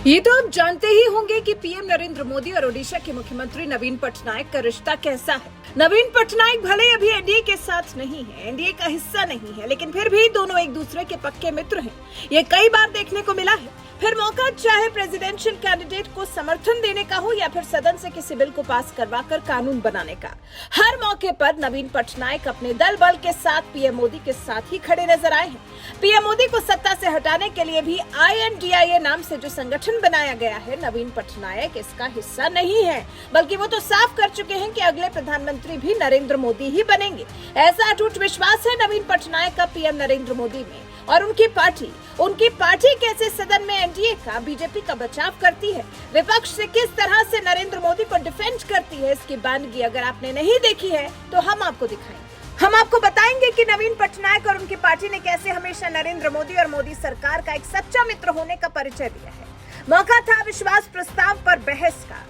ये तो आप जानते ही होंगे कि पीएम नरेंद्र मोदी और ओडिशा के मुख्यमंत्री नवीन पटनायक का रिश्ता कैसा है। नवीन पटनायक भले अभी एनडीए के साथ नहीं है, एनडीए का हिस्सा नहीं है, लेकिन फिर भी दोनों एक दूसरे के पक्के मित्र हैं। ये कई बार देखने को मिला है। फिर मौका चाहे प्रेसिडेंशियल कैंडिडेट को समर्थन देने का हो या फिर सदन से किसी बिल को पास करवाकर कानून बनाने का, हर मौके पर नवीन पटनायक अपने दल बल के साथ पीएम मोदी के साथ ही खड़े नजर आए हैं। पीएम मोदी को सत्ता से हटाने के लिए भी INDIA नाम से जो संगठन बनाया गया है, नवीन पटनायक इसका हिस्सा नहीं है, बल्कि वो तो साफ कर चुके हैं कि अगले प्रधानमंत्री भी नरेंद्र मोदी ही बनेंगे। ऐसा अटूट विश्वास है नवीन पटनायक का पीएम नरेंद्र मोदी में और उनकी पार्टी कैसे सदन में एनडीए का, बीजेपी का बचाव करती है, विपक्ष से किस तरह से नरेंद्र मोदी को डिफेंड करती है, इसकी बानगी अगर आपने नहीं देखी है तो हम आपको दिखाएंगे। हम आपको बताएंगे कि नवीन पटनायक और उनकी पार्टी ने कैसे हमेशा नरेंद्र मोदी और मोदी सरकार का एक सच्चा मित्र होने का परिचय दिया है। मौका था अविश्वास प्रस्ताव पर बहस का।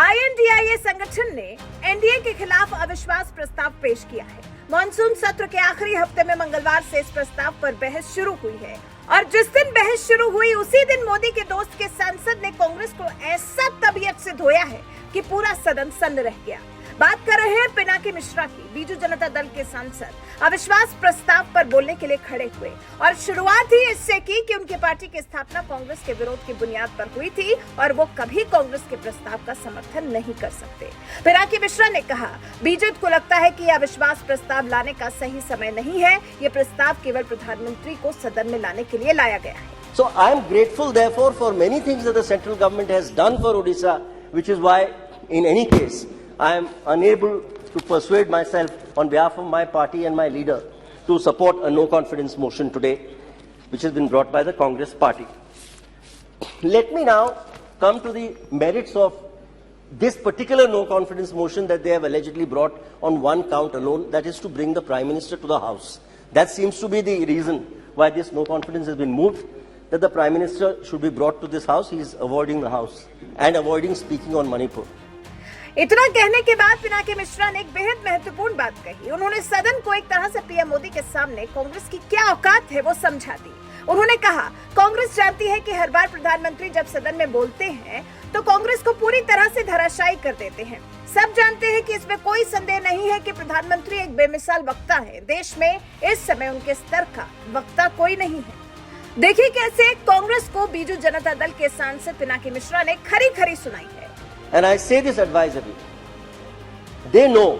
INDIA संगठन ने एनडीए के खिलाफ अविश्वास प्रस्ताव पेश किया है। मॉनसून सत्र के आखिरी हफ्ते में मंगलवार से इस प्रस्ताव पर बहस शुरू हुई है और जिस दिन बहस शुरू हुई उसी दिन मोदी के दोस्त के सांसद ने कांग्रेस को ऐसा तबीयत से धोया है कि पूरा सदन सन्न रह गया। बात कर रहे हैं पिनाकी मिश्रा की। बीजू जनता दल के सांसद अविश्वास प्रस्ताव पर बोलने के लिए खड़े हुए और शुरुआत ही इससे की कि उनकी पार्टी की स्थापना कांग्रेस के विरोध की बुनियाद पर हुई थी और वो कभी कांग्रेस के प्रस्ताव का समर्थन नहीं कर सकते। पिनाकी मिश्रा ने कहा, बीजेपी को लगता है कि अविश्वास प्रस्ताव लाने का सही समय नहीं है। ये प्रस्ताव केवल प्रधानमंत्री को सदन में लाने के लिए लाया गया है। So I am grateful therefore for many things that the central government has done for Odisha, which is why in any case I am unable to persuade myself on behalf of my party and my leader to support a no confidence motion today, which has been brought by the Congress party. Let me now come to the merits of this particular no confidence motion that they have allegedly brought on one count alone, that is to bring the Prime Minister to the House. That seems to be the reason why this no confidence has been moved, that the Prime Minister should be brought to this House. He is avoiding the House and avoiding speaking on Manipur. इतना कहने के बाद पिनाकी मिश्रा ने एक बेहद महत्वपूर्ण बात कही। उन्होंने सदन को एक तरह से पीएम मोदी के सामने कांग्रेस की क्या औकात है वो समझा दी। उन्होंने कहा, कांग्रेस जानती है कि हर बार प्रधानमंत्री जब सदन में बोलते हैं तो कांग्रेस को पूरी तरह से धराशायी कर देते हैं। सब जानते हैं कि इसमें कोई संदेह नहीं है कि प्रधानमंत्री एक बेमिसाल वक्ता है। देश में इस समय उनके स्तर का वक्ता कोई नहीं है। देखिए कैसे कांग्रेस को बीजू जनता दल के सांसद पिनाकी मिश्रा ने खरी खरी सुनाई है। And I say this advisedly. They know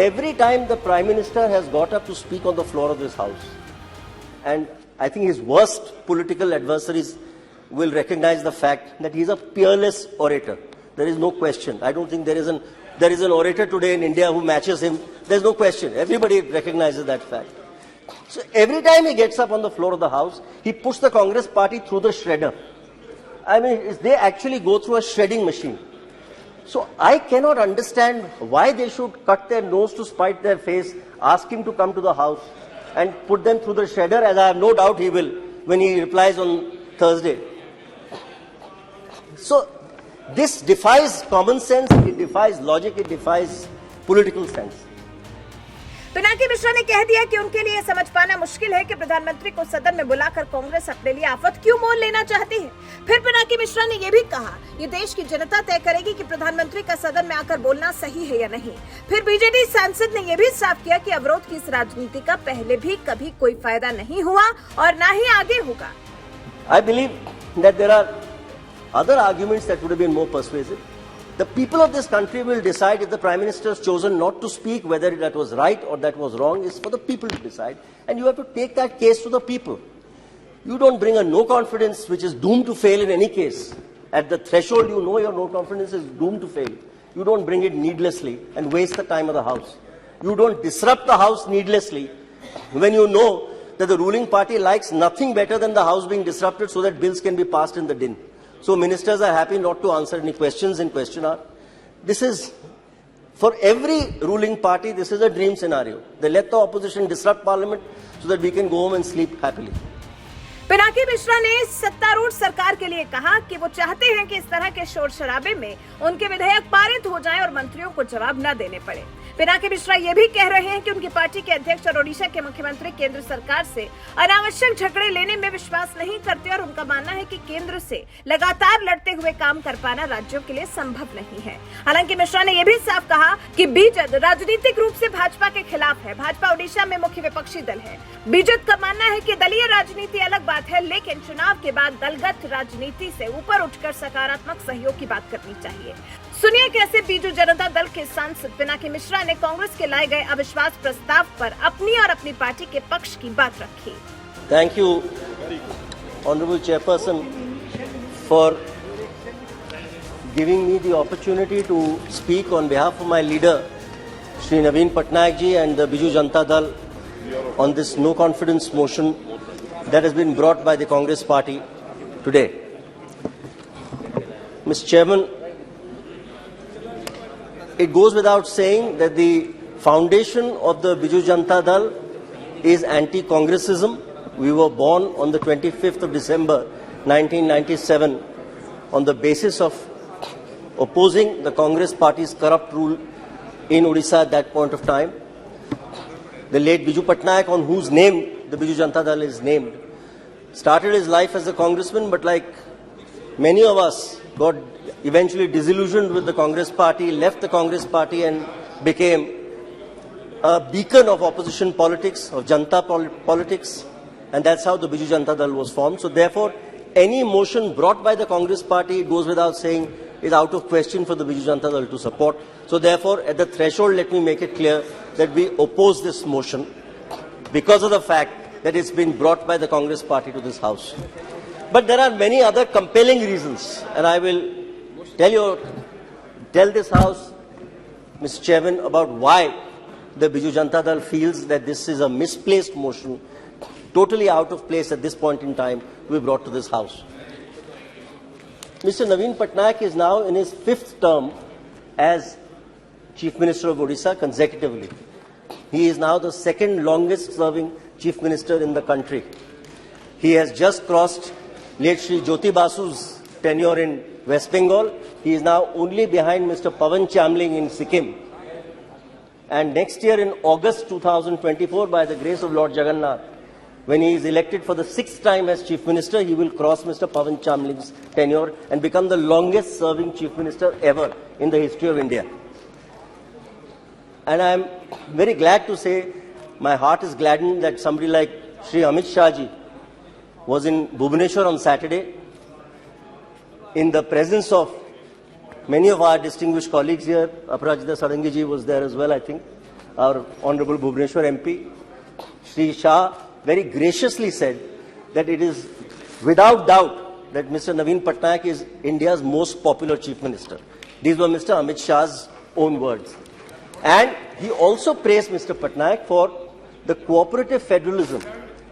every time the Prime Minister has got up to speak on the floor of this House, and I think his worst political adversaries will recognize the fact that he is a peerless orator. There is no question. I don't think there is an orator today in India who matches him. There is no question. Everybody recognizes that fact. So every time he gets up on the floor of the House, he puts the Congress party through the shredder. I mean, they actually go through a shredding machine. So I cannot understand why they should cut their nose to spite their face, ask him to come to the House and put them through the shredder, as I have no doubt he will when he replies on Thursday. So this defies common sense, it defies logic, it defies political sense. Pinaki Mishra ने कह दिया कि उनके लिए समझ पाना मुश्किल है कि प्रधानमंत्री को सदन में बुलाकर कांग्रेस अपने लिए आफत क्यों मोल लेना चाहती है। फिर पिनाकी मिश्रा ने यह भी कहा, ये देश की जनता तय करेगी कि प्रधानमंत्री का सदन में आकर बोलना सही है या नहीं। फिर बीजेडी सांसद ने यह भी साफ किया कि अवरोध की इस राजनीति का पहले भी कभी कोई फायदा नहीं हुआ और न ही आगे होगा। I believe that there are other arguments that would have been more persuasive. The people of this country will decide if the Prime Minister has chosen not to speak, whether that was right or that was wrong is for the people to decide. And you have to take that case to the people. You don't bring a no confidence which is doomed to fail in any case. At the threshold, you know your no confidence is doomed to fail. You don't bring it needlessly and waste the time of the House. You don't disrupt the House needlessly when you know that the ruling party likes nothing better than the House being disrupted so that bills can be passed in the din. So ministers are happy not to answer any questions in question hour. This is, for every ruling party, this is a dream scenario. They let the opposition disrupt parliament so that we can go home and sleep happily. Pinaki Mishra ने सत्तारूढ़ सरकार के लिए कहा कि वो चाहते हैं कि इस तरह के शोर शराबे में उनके विधेयक पारित हो जाएं और मंत्रियों को जवाब न देने पड़े। पिनाकी मिश्रा ये भी कह रहे हैं कि उनकी पार्टी के अध्यक्ष और ओडिशा के मुख्यमंत्री केंद्र सरकार से अनावश्यक झगड़े लेने में विश्वास नहीं करते और उनका मानना है कि केंद्र से लगातार लड़ते हुए काम कर पाना राज्यों के लिए संभव नहीं है। हालांकि मिश्रा ने यह भी साफ कहा कि बीजेपी राजनीतिक रूप से भाजपा के खिलाफ है। भाजपा ओडिशा में मुख्य विपक्षी दल है। बीजेपी का मानना है कि दलीय राजनीति अलग बात है, लेकिन चुनाव के बाद दलगत राजनीति से ऊपर उठकर सकारात्मक सहयोग की बात करनी चाहिए। सुनिए कैसे बीजू जनता दल के सांसद पिनाकी मिश्रा ने कांग्रेस के लाए गए अविश्वास प्रस्ताव पर अपनी और अपनी पार्टी के पक्ष की बात रखी। Thank you, Honorable Chairperson, for giving me the opportunity to speak on behalf of my leader, Shri Naveen Patnaik ji, and the Biju Janata Dal on this no confidence motion that has been brought by the Congress party today. Mr. Chairman, it goes without saying that the foundation of the Biju Janata Dal is anti-Congressism. We were born on the 25th of December 1997 on the basis of opposing the Congress party's corrupt rule in Odisha at that point of time. The late Biju Patnaik, on whose name the Biju Janata Dal is named, started his life as a congressman, but like many of us, got eventually disillusioned with the Congress party, left the Congress party and became a beacon of opposition politics, of Janta politics, and that's how the Biju Janata Dal was formed. So therefore, any motion brought by the Congress party, it goes without saying, is out of question for the Biju Janata Dal to support. So therefore, at the threshold, let me make it clear that we oppose this motion because of the fact that it's been brought by the Congress party to this House. But there are many other compelling reasons, and I will tell this House, Mr. Chairman, about why the Biju Janata Dal feels that this is a misplaced motion, totally out of place at this point in time, to be brought to this House. Mr. Naveen Patnaik is now in his 5th term as Chief Minister of Odisha consecutively. He is now the 2nd longest serving Chief Minister in the country. He has just crossed late Shri Jyoti Basu's tenure in West Bengal. He is now only behind Mr. Pawan Chamling in Sikkim. And next year in August 2024, by the grace of Lord Jagannath, when he is elected for the 6th time as Chief Minister, he will cross Mr. Pawan Chamling's tenure and become the longest serving Chief Minister ever in the history of India. And I am very glad to say, my heart is gladdened that somebody like Shri Amit Shah ji was in Bhubaneswar on Saturday in the presence of many of our distinguished colleagues here. Aparajita Sarangi ji was there as well, I think, our Honorable Bhubaneswar MP. Shri Shah very graciously said that it is without doubt that Mr. Naveen Patnaik is India's most popular Chief Minister. These were Mr. Amit Shah's own words. And he also praised Mr. Patnaik for the cooperative federalism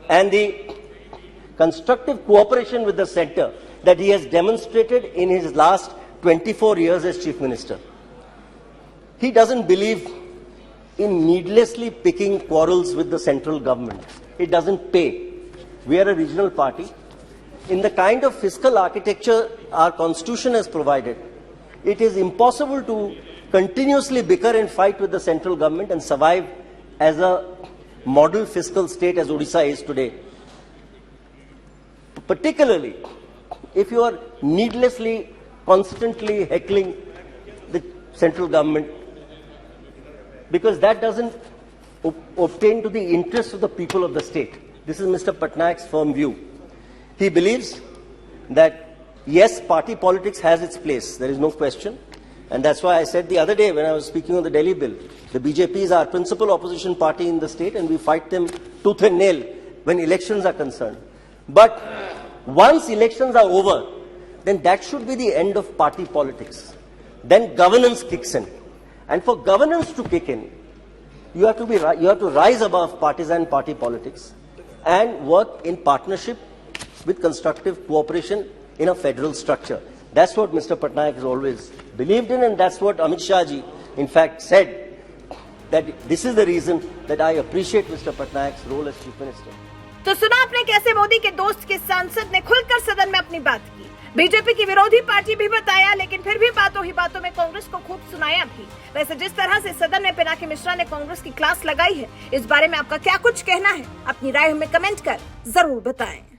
and the constructive cooperation with the centre that he has demonstrated in his last 24 years as Chief Minister. He doesn't believe in needlessly picking quarrels with the central government. It doesn't pay. We are a regional party. In the kind of fiscal architecture our constitution has provided, it is impossible to continuously bicker and fight with the central government and survive as a model fiscal state as Odisha is today. Particularly if you are needlessly, constantly heckling the central government, because that doesn't obtain to the interests of the people of the state. This is Mr. Patnaik's firm view. He believes that, yes, party politics has its place, there is no question. And that's why I said the other day when I was speaking on the Delhi bill, the BJP is our principal opposition party in the state and we fight them tooth and nail when elections are concerned. But once elections are over, then that should be the end of party politics. Then governance kicks in. And for governance to kick in, you have to rise above partisan party politics and work in partnership with constructive cooperation in a federal structure. That's what Mr. Patnaik has always believed in, and that's what Amit Shah ji, in fact, said, that this is the reason that I appreciate Mr. Patnaik's role as Chief Minister. तो सुना आपने कैसे मोदी के दोस्त के सांसद ने खुलकर सदन में अपनी बात की। बीजेपी की विरोधी पार्टी भी बताया, लेकिन फिर भी बातों ही बातों में कांग्रेस को खूब सुनाया भी। वैसे जिस तरह से सदन में पिनाकी मिश्रा ने कांग्रेस की क्लास लगाई है, इस बारे में आपका क्या कुछ कहना है? अपनी राय हमें कमेंट कर जरूर बताएं।